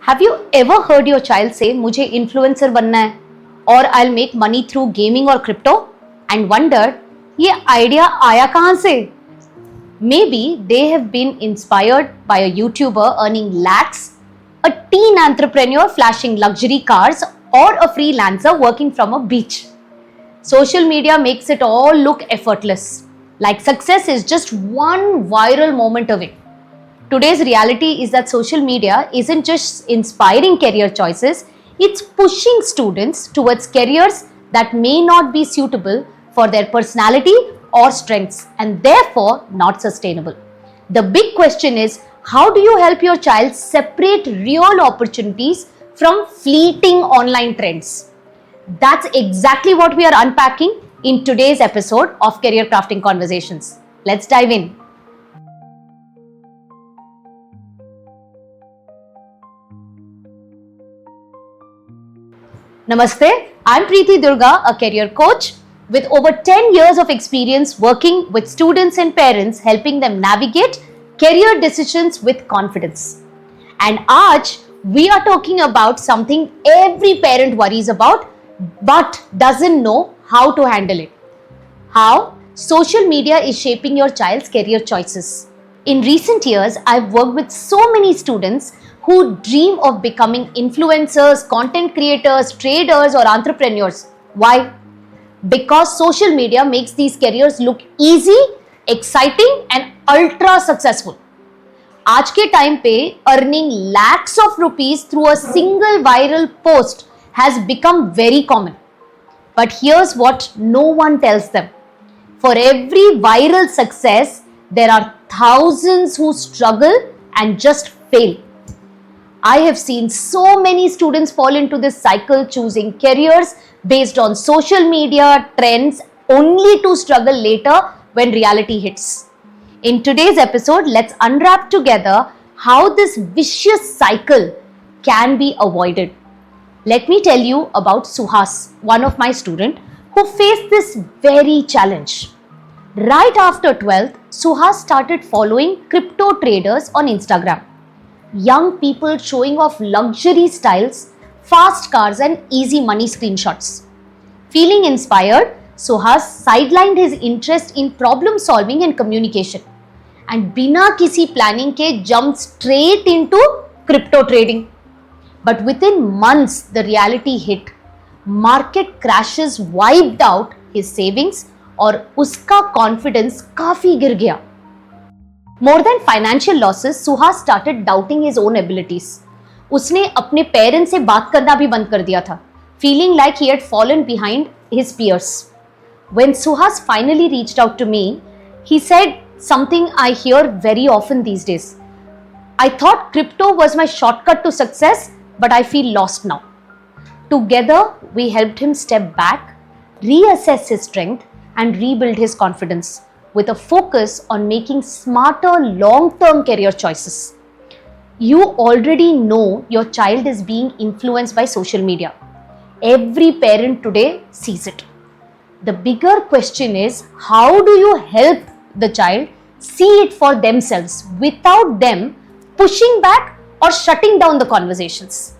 Have you ever heard your child say, मुझे influencer बनना है or I'll make money through gaming or crypto and wondered, ये idea आया कहाँ से? Maybe they have been inspired by a YouTuber earning lakhs, a teen entrepreneur flashing luxury cars, or a freelancer working from a beach. Social media makes it all look effortless, like success is just one viral moment away. Today's reality is that social media isn't just inspiring career choices, it's pushing students towards careers that may not be suitable for their personality or strengths and therefore not sustainable. The big question is, how do you help your child separate real opportunities from fleeting online trends? That's exactly what we are unpacking in today's episode of Career Crafting Conversations. Let's dive in. Namaste, I'm Preeti Durga, a career coach with over 10 years of experience working with students and parents, helping them navigate career decisions with confidence. And today we are talking about something every parent worries about but doesn't know how to handle it. How social media is shaping your child's career choices. In recent years, I've worked with so many students who dream of becoming influencers, content creators, traders, or entrepreneurs. Why? Because social media makes these careers look easy, exciting, and ultra successful. आज के time पे earning lakhs of rupees through a single viral post has become very common. But here's what no one tells them. For every viral success, there are thousands who struggle and just fail. I have seen so many students fall into this cycle, choosing careers based on social media trends only to struggle later when reality hits. In today's episode, let's unwrap together how this vicious cycle can be avoided. Let me tell you about Suhas, one of my students who faced this very challenge. Right after 12th, Suhas started following crypto traders on Instagram. Young people showing off luxury styles, fast cars and easy money screenshots. Feeling inspired, Suhas sidelined his interest in problem solving and communication and बिना किसी planning के jumped straight into crypto trading. But within months, the reality hit. Market crashes wiped out his savings और उसका confidence काफी गिर गया. More than financial losses, Suhas started doubting his own abilities. उसने अपने पेरेंट्स से बात करना भी बंद कर दिया था, feeling like he had fallen behind his peers. When Suhas finally reached out to me, he said something I hear very often these days. I thought crypto was my shortcut to success, but I feel lost now. Together, we helped him step back, reassess his strength, and rebuild his confidence with a focus on making smarter long-term career choices. You already know your child is being influenced by social media. Every parent today sees it. The bigger question is, how do you help the child see it for themselves without them pushing back or shutting down the conversations?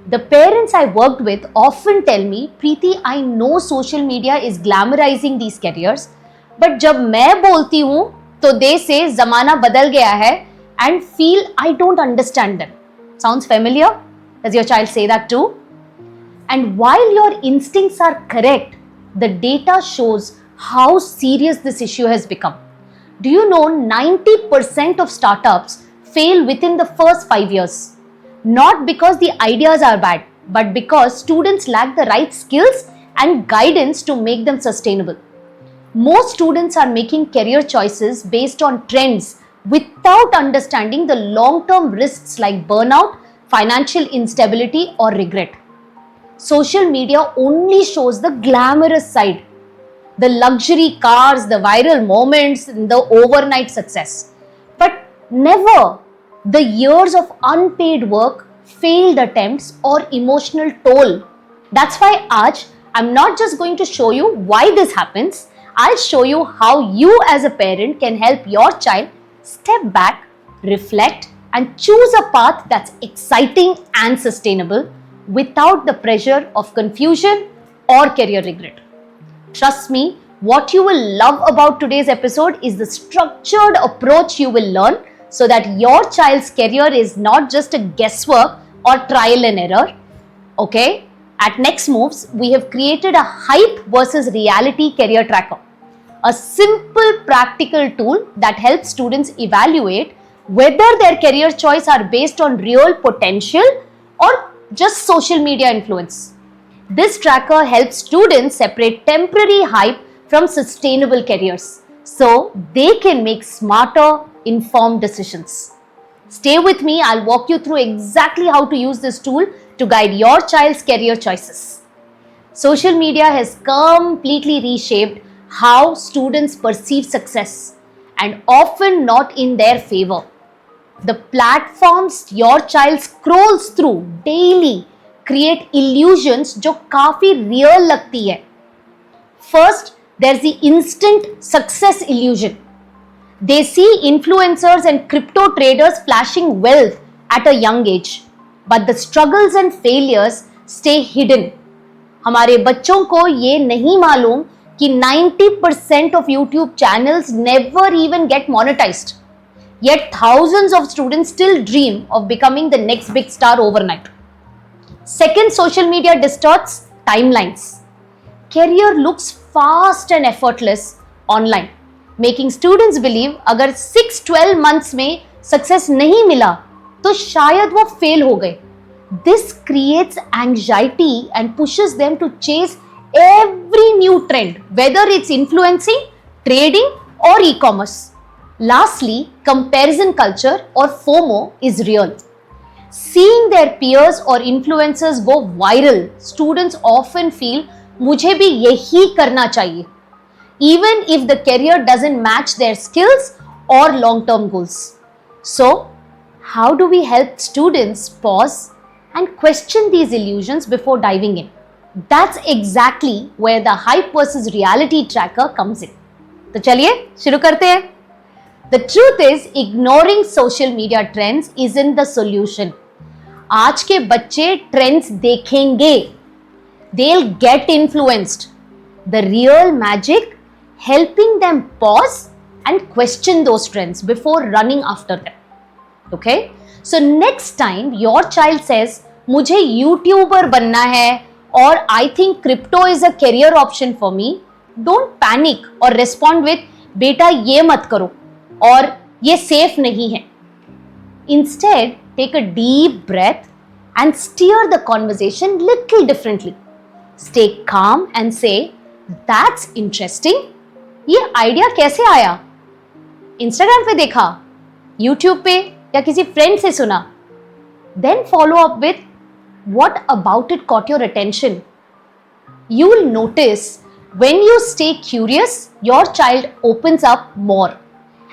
The parents I worked with often tell me, Preeti, I know social media is glamorizing these careers, but जब मैं बोलती हूँ तो they say ज़माना बदल गया है and feel I don't understand them. Sounds familiar? Does your child say that too? And while your instincts are correct, the data shows how serious this issue has become. Do you know 90% of startups fail within the first 5 years? Not because the ideas are bad, but because students lack the right skills and guidance to make them sustainable. Most students are making career choices based on trends without understanding the long-term risks like burnout, financial instability, or regret. Social media only shows the glamorous side, the luxury cars, the viral moments, the overnight success, but never the years of unpaid work, failed attempts, or emotional toll. That's why today I'm not just going to show you why this happens, I'll show you how you as a parent can help your child step back, reflect, and choose a path that's exciting and sustainable without the pressure of confusion or career regret. Trust me, what you will love about today's episode is the structured approach you will learn so that your child's career is not just a guesswork or trial and error. Okay? At Next Moves, we have created a hype versus reality career tracker, a simple practical tool that helps students evaluate whether their career choice are based on real potential or just social media influence. This tracker helps students separate temporary hype from sustainable careers so they can make smarter, informed decisions. Stay with me, I'll walk you through exactly how to use this tool to guide your child's career choices. Social media has completely reshaped how students perceive success and often not in their favor. The platforms your child scrolls through daily create illusions जो काफी real लगती है. First, there's the instant success illusion. They see influencers and crypto traders flashing wealth at a young age, but the struggles and failures stay hidden. हमारे बच्चों को ये नहीं मालूम कि 90% of YouTube channels never even get monetized. Yet thousands of students still dream of becoming the next big star overnight. Second, social media distorts timelines. Career looks fast and effortless online, making students believe अगर 6-12 months में success नहीं मिला तो शायद वो fail हो गए. This creates anxiety and pushes them to chase every new trend, whether it's influencing, trading or e-commerce. Lastly, comparison culture or FOMO is real. Seeing their peers or influencers go viral, students often feel मुझे भी यही करना चाहिए, even if the career doesn't match their skills or long-term goals. So, how do we help students pause and question these illusions before diving in? That's exactly where the hype versus reality tracker comes in. तो चलिए शुरू करते हैं. The truth is, ignoring social media trends isn't the solution. आज के बच्चे trends देखेंगे. They'll get influenced. The real magic, helping them pause and question those trends before running after them. Okay? So next time your child says, मुझे YouTuber बनना है or I think crypto is a career option for me, don't panic or respond with, बेटा ये मत करो और ये safe नहीं है. Instead, take a deep breath and steer the conversation little differently. Stay calm and say, that's interesting. ये idea कैसे आया? Instagram पे देखा, YouTube पे या किसी फ्रेंड से सुना? Then follow up with, what about it caught your attention? You will notice when you stay curious, your child opens up more.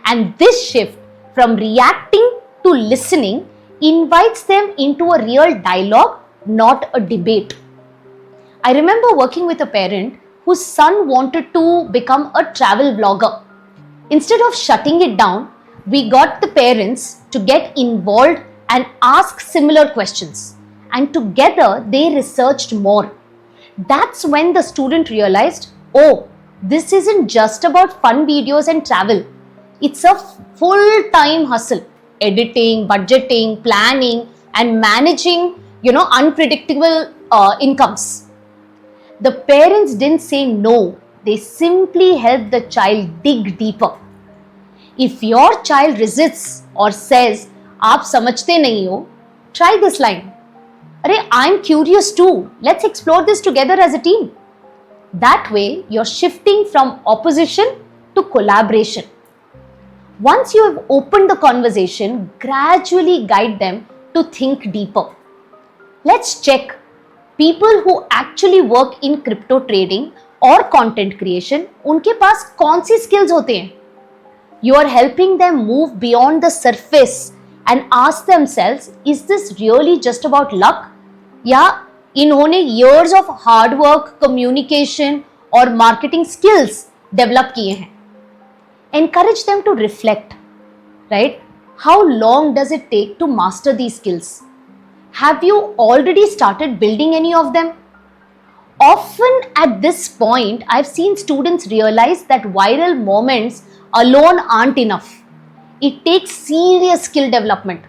And this shift from reacting to listening invites them into a real dialogue, not a debate. I remember working with a parent whose son wanted to become a travel vlogger. Instead of shutting it down, we got the parents to get involved and ask similar questions. And together they researched more. That's when the student realized, oh, this isn't just about fun videos and travel. It's a full-time hustle. Editing, budgeting, planning, and managing, unpredictable incomes. The parents didn't say no. They simply helped the child dig deeper. If your child resists or says, आप समझते नहीं हो, try this line. अरे, I'm curious too. Let's explore this together as a team. That way, you're shifting from opposition to collaboration. Once you have opened the conversation, gradually guide them to think deeper. Let's check. People who actually work in crypto trading or content creation, उनके पास कौन सी skills होते हैं? You are helping them move beyond the surface and ask themselves, is this really just about luck? या इन्होंने years of hard work, communication और marketing skills develop किए हैं? Encourage them to reflect, right? How long does it take to master these skills? Have you already started building any of them? Often at this point, I've seen students realize that viral moments alone aren't enough. It takes serious skill development.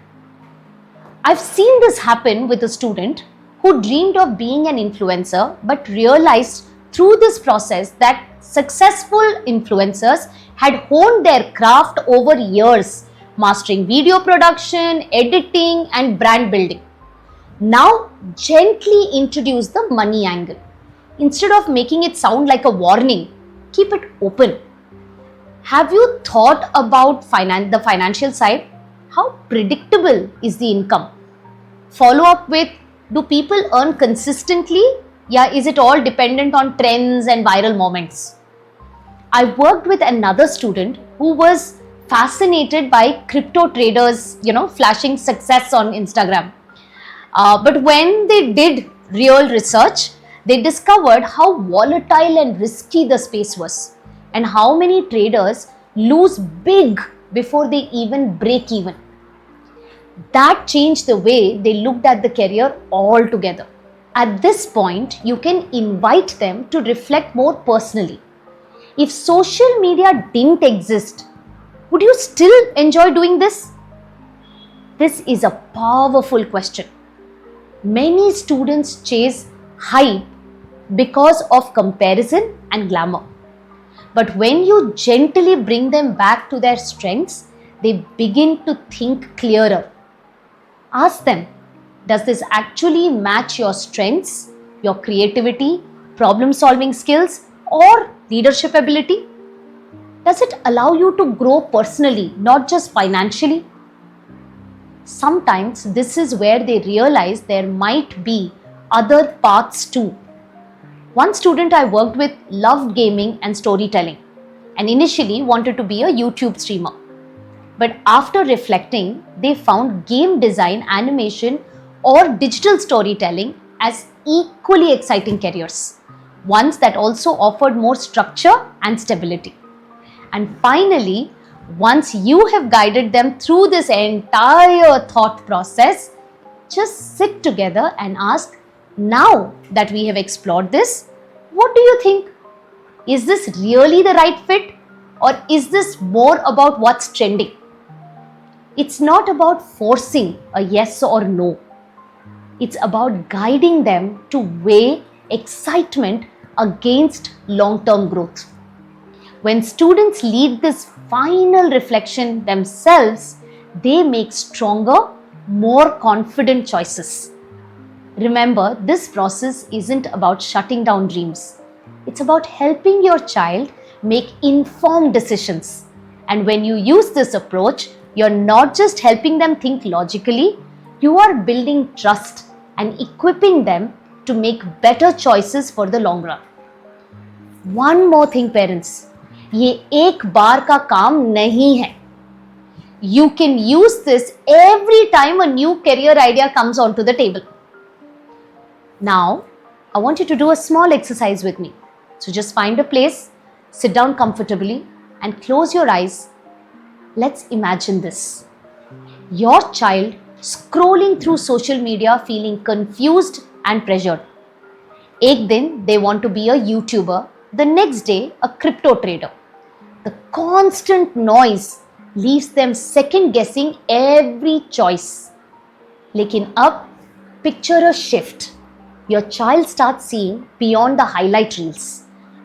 I've seen this happen with a student who dreamed of being an influencer but realized through this process that successful influencers had honed their craft over years, mastering video production, editing, and brand building. Now, gently introduce the money angle. Instead of making it sound like a warning, keep it open. Have you thought about the financial side? How predictable is the income? Follow up with, do people earn consistently? Yeah, is it all dependent on trends and viral moments? I worked with another student who was fascinated by crypto traders, flashing success on Instagram. But when they did real research, they discovered how volatile and risky the space was, and how many traders lose big before they even break even. That changed the way they looked at the career altogether. At this point, you can invite them to reflect more personally. If social media didn't exist, would you still enjoy doing this? This is a powerful question. Many students chase hype because of comparison and glamour. But when you gently bring them back to their strengths, they begin to think clearer. Ask them, does this actually match your strengths, your creativity, problem-solving skills, or leadership ability? Does it allow you to grow personally, not just financially? Sometimes this is where they realize there might be other paths too. One student I worked with loved gaming and storytelling and initially wanted to be a YouTube streamer. But after reflecting, they found game design, animation, or digital storytelling as equally exciting careers, ones that also offered more structure and stability. And finally, once you have guided them through this entire thought process, just sit together and ask, now that we have explored this, what do you think? Is this really the right fit? Or is this more about what's trending? It's not about forcing a yes or no. It's about guiding them to weigh excitement against long-term growth. When students lead this final reflection themselves, they make stronger, more confident choices. Remember, this process isn't about shutting down dreams. It's about helping your child make informed decisions. And when you use this approach, you're not just helping them think logically, you are building trust and equipping them to make better choices for the long run. One more thing, parents, ये एक बार का काम नहीं है. You can use this every time a new career idea comes onto the table. Now, I want you to do a small exercise with me. So just find a place, sit down comfortably and close your eyes. Let's imagine this. Your child scrolling through social media feeling confused and pressured. एक दिन they want to be a YouTuber, the next day a crypto trader. The constant noise leaves them second guessing every choice. लेकिन अब picture a shift. Your child starts seeing beyond the highlight reels.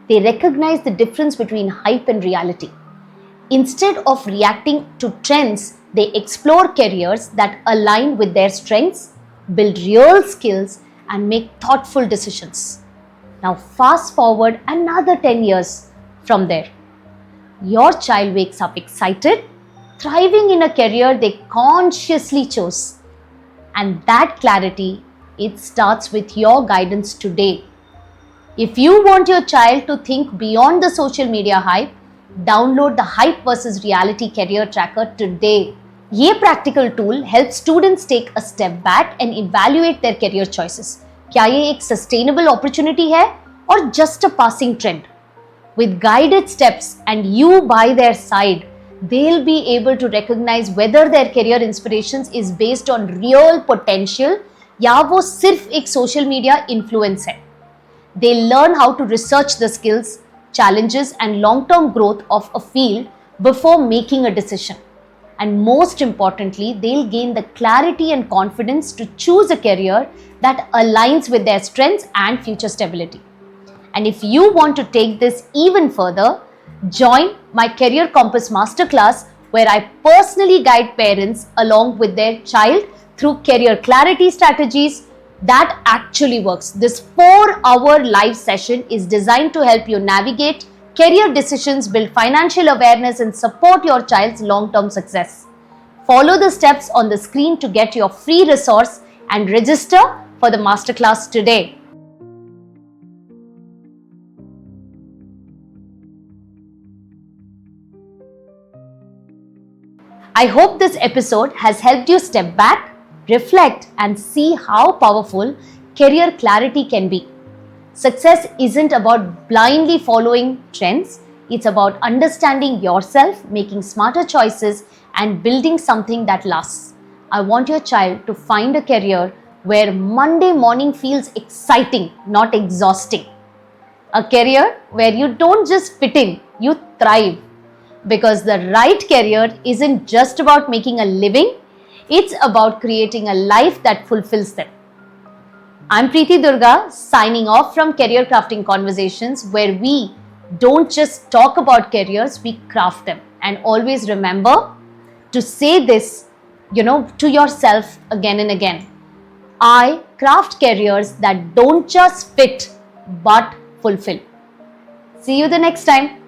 They recognize the difference between hype and reality. Instead of reacting to trends, they explore careers that align with their strengths, build real skills, and make thoughtful decisions. Now fast forward another 10 years from there. Your child wakes up excited, thriving in a career they consciously chose. And that clarity, it starts with your guidance today. If you want your child to think beyond the social media hype, download the Hype versus Reality Career Tracker today. ये practical tool helps students take a step back and evaluate their career choices. क्या ये एक sustainable opportunity है or just a passing trend? With guided steps and you by their side, they'll be able to recognize whether their career inspirations is based on real potential या वो सिर्फ एक social media influence है. They learn how to research the skills, challenges and long-term growth of a field before making a decision. And most importantly, they'll gain the clarity and confidence to choose a career that aligns with their strengths and future stability. And if you want to take this even further, join my Career Compass Masterclass, where I personally guide parents along with their child through career clarity strategies that actually works. This 4-hour live session is designed to help you navigate career decisions, build financial awareness, and support your child's long-term success. Follow the steps on the screen to get your free resource and register for the masterclass today. I hope this episode has helped you step back, reflect, and see how powerful career clarity can be. Success isn't about blindly following trends, it's about understanding yourself, making smarter choices, and building something that lasts. I want your child to find a career where Monday morning feels exciting, not exhausting. A career where you don't just fit in, you thrive. Because the right career isn't just about making a living, it's about creating a life that fulfills them. I'm Preeti Durga, signing off from Career Crafting Conversations, where we don't just talk about careers, we craft them. And always remember to say this, to yourself again and again. I craft careers that don't just fit, but fulfill. See you the next time.